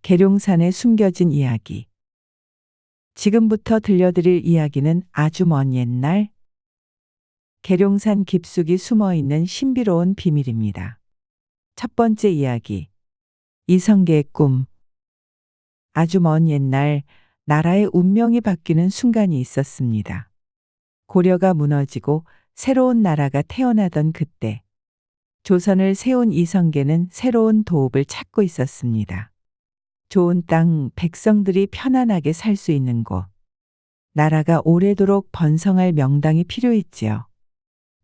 계룡산에 숨겨진 이야기. 지금부터 들려드릴 이야기는 아주 먼 옛날 계룡산 깊숙이 숨어 있는 신비로운 비밀입니다. 첫 번째 이야기. 이성계의 꿈. 아주 먼 옛날 나라의 운명이 바뀌는 순간이 있었습니다. 고려가 무너지고 새로운 나라가 태어나던 그때 조선을 세운 이성계는 새로운 도읍을 찾고 있었습니다. 좋은 땅, 백성들이 편안하게 살 수 있는 곳. 나라가 오래도록 번성할 명당이 필요했지요.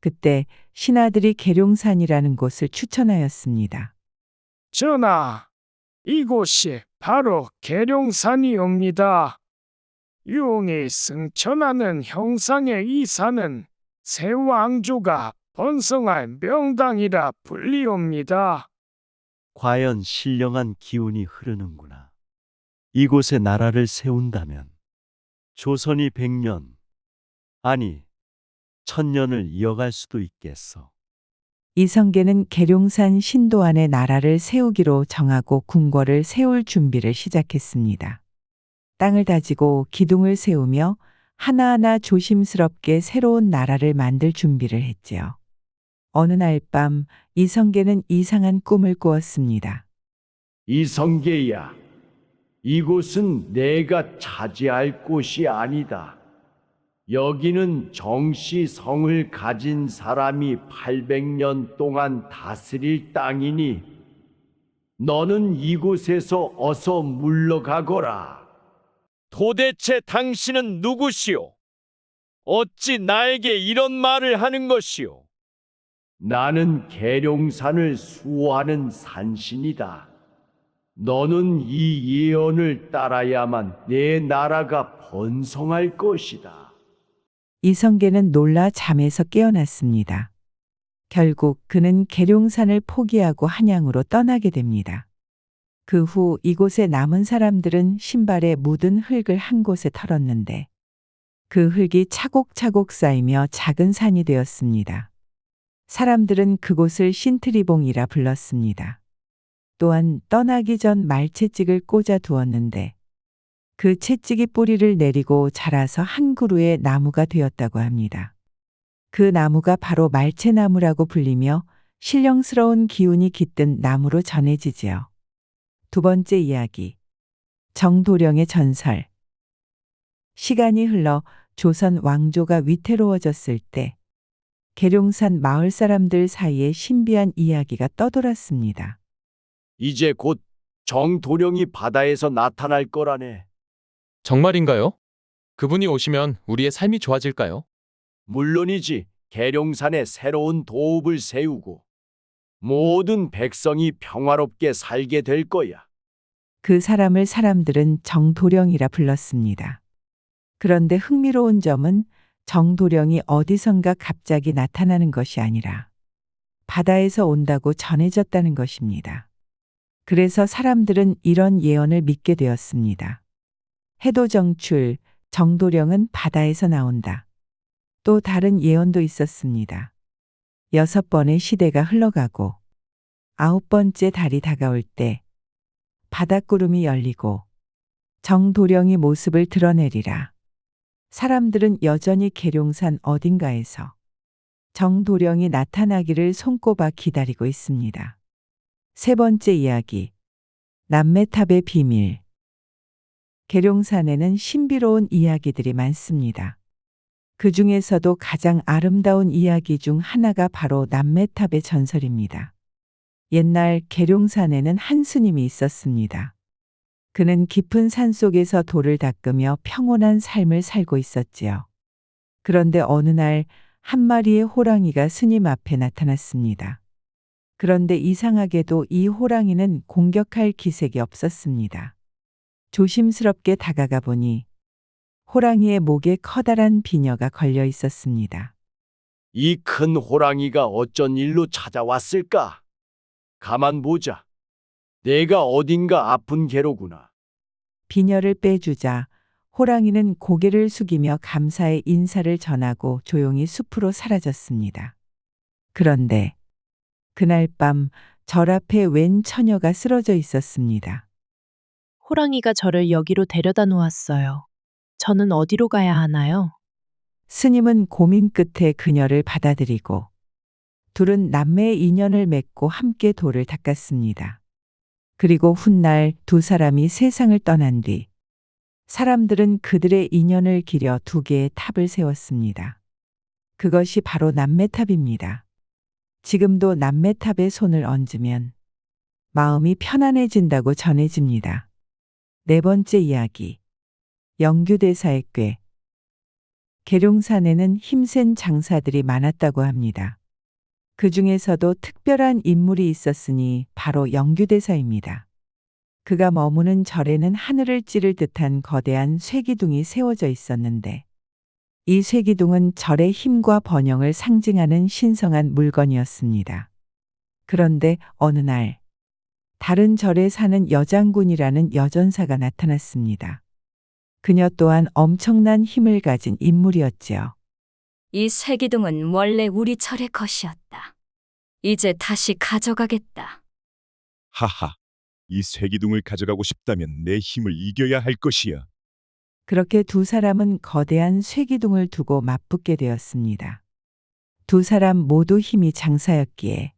그때 신하들이 계룡산이라는 곳을 추천하였습니다. 전하, 이곳이 바로 계룡산이옵니다. 용이 승천하는 형상의 이 산은 새 왕조가 번성할 명당이라 불리옵니다. 과연 신령한 기운이 흐르는구나. 이곳에 나라를 세운다면 조선이 100년, 아니 1000년을 이어갈 수도 있겠어. 이성계는 계룡산 신도 안에 나라를 세우기로 정하고 궁궐을 세울 준비를 시작했습니다. 땅을 다지고 기둥을 세우며 하나하나 조심스럽게 새로운 나라를 만들 준비를 했지요. 어느 날 밤 이성계는 이상한 꿈을 꾸었습니다. 이성계야, 이곳은 내가 차지할 곳이 아니다. 여기는 정시성을 가진 사람이 800년 동안 다스릴 땅이니 너는 이곳에서 어서 물러가거라. 도대체 당신은 누구시오? 어찌 나에게 이런 말을 하는 것이오? 나는 계룡산을 수호하는 산신이다. 너는 이 예언을 따라야만 내 나라가 번성할 것이다. 이성계는 놀라 잠에서 깨어났습니다. 결국 그는 계룡산을 포기하고 한양으로 떠나게 됩니다. 그 후 이곳에 남은 사람들은 신발에 묻은 흙을 한 곳에 털었는데 그 흙이 차곡차곡 쌓이며 작은 산이 되었습니다. 사람들은 그곳을 신트리봉이라 불렀습니다. 또한 떠나기 전 말채찍을 꽂아 두었는데 그 채찍이 뿌리를 내리고 자라서 한 그루의 나무가 되었다고 합니다. 그 나무가 바로 말채나무라고 불리며 신령스러운 기운이 깃든 나무로 전해지지요. 두 번째 이야기. 정도령의 전설. 시간이 흘러 조선 왕조가 위태로워졌을 때 계룡산 마을 사람들 사이에 신비한 이야기가 떠돌았습니다. 이제 곧 정도령이 바다에서 나타날 거라네. 정말인가요? 그분이 오시면 우리의 삶이 좋아질까요? 물론이지. 계룡산에 새로운 도읍을 세우고 모든 백성이 평화롭게 살게 될 거야. 그 사람을 사람들은 정도령이라 불렀습니다. 그런데 흥미로운 점은 정도령이 어디선가 갑자기 나타나는 것이 아니라 바다에서 온다고 전해졌다는 것입니다. 그래서 사람들은 이런 예언을 믿게 되었습니다. 해도 정출, 정도령은 바다에서 나온다. 또 다른 예언도 있었습니다. 6번의 시대가 흘러가고 9번째 달이 다가올 때 바닷구름이 열리고 정도령이 모습을 드러내리라. 사람들은 여전히 계룡산 어딘가에서 정도령이 나타나기를 손꼽아 기다리고 있습니다. 세 번째 이야기. 남매탑의 비밀. 계룡산에는 신비로운 이야기들이 많습니다. 그 중에서도 가장 아름다운 이야기 중 하나가 바로 남매탑의 전설입니다. 옛날 계룡산에는 한 스님이 있었습니다. 그는 깊은 산 속에서 돌을 닦으며 평온한 삶을 살고 있었지요. 그런데 어느 날 한 마리의 호랑이가 스님 앞에 나타났습니다. 그런데 이상하게도 이 호랑이는 공격할 기색이 없었습니다. 조심스럽게 다가가 보니 호랑이의 목에 커다란 비녀가 걸려 있었습니다. 이 큰 호랑이가 어쩐 일로 찾아왔을까? 가만 보자. 내가 어딘가 아픈 개로구나. 비녀를 빼주자 호랑이는 고개를 숙이며 감사의 인사를 전하고 조용히 숲으로 사라졌습니다. 그런데 그날 밤 절 앞에 웬 처녀가 쓰러져 있었습니다. 호랑이가 저를 여기로 데려다 놓았어요. 저는 어디로 가야 하나요? 스님은 고민 끝에 그녀를 받아들이고 둘은 남매의 인연을 맺고 함께 돌을 닦았습니다. 그리고 훗날 두 사람이 세상을 떠난 뒤 사람들은 그들의 인연을 기려 두 개의 탑을 세웠습니다. 그것이 바로 남매탑입니다. 지금도 남매탑에 손을 얹으면 마음이 편안해진다고 전해집니다. 네 번째 이야기. 영규대사의 꾀. 계룡산에는 힘센 장사들이 많았다고 합니다. 그 중에서도 특별한 인물이 있었으니 바로 영규대사입니다. 그가 머무는 절에는 하늘을 찌를 듯한 거대한 쇠기둥이 세워져 있었는데 이 쇠기둥은 절의 힘과 번영을 상징하는 신성한 물건이었습니다. 그런데 어느 날 다른 절에 사는 여장군이라는 여전사가 나타났습니다. 그녀 또한 엄청난 힘을 가진 인물이었지요. 이 쇠기둥은 원래 우리 절의 것이었다. 이제 다시 가져가겠다. 하하, 이 쇠기둥을 가져가고 싶다면 내 힘을 이겨야 할 것이야. 그렇게 두 사람은 거대한 쇠기둥을 두고 맞붙게 되었습니다. 두 사람 모두 힘이 장사였기에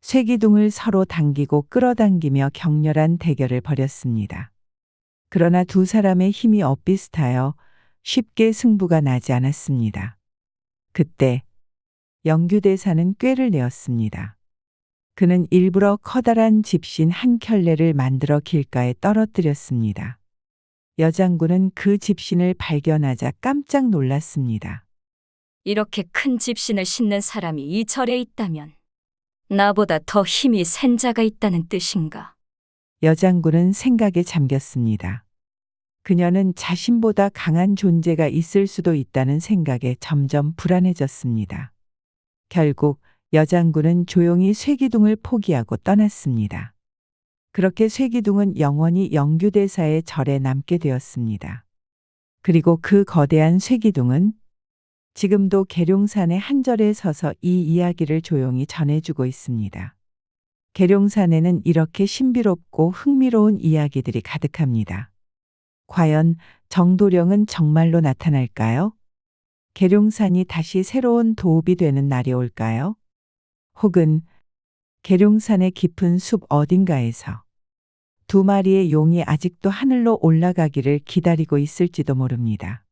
쇠기둥을 서로 당기고 끌어당기며 격렬한 대결을 벌였습니다. 그러나 두 사람의 힘이 엇비슷하여 쉽게 승부가 나지 않았습니다. 그때 영규대사는 꾀를 내었습니다. 그는 일부러 커다란 집신 한 켤레를 만들어 길가에 떨어뜨렸습니다. 여장군은 그 집신을 발견하자 깜짝 놀랐습니다. 이렇게 큰 집신을 싣는 사람이 이 절에 있다면 나보다 더 힘이 센 자가 있다는 뜻인가? 여장군은 생각에 잠겼습니다. 그녀는 자신보다 강한 존재가 있을 수도 있다는 생각에 점점 불안해졌습니다. 결국 여장군은 조용히 쇠기둥을 포기하고 떠났습니다. 그렇게 쇠기둥은 영원히 영규대사의 절에 남게 되었습니다. 그리고 그 거대한 쇠기둥은 지금도 계룡산의 한 절에 서서 이 이야기를 조용히 전해주고 있습니다. 계룡산에는 이렇게 신비롭고 흥미로운 이야기들이 가득합니다. 과연 정도령은 정말로 나타날까요? 계룡산이 다시 새로운 도읍이 되는 날이 올까요? 혹은 계룡산의 깊은 숲 어딘가에서 두 마리의 용이 아직도 하늘로 올라가기를 기다리고 있을지도 모릅니다.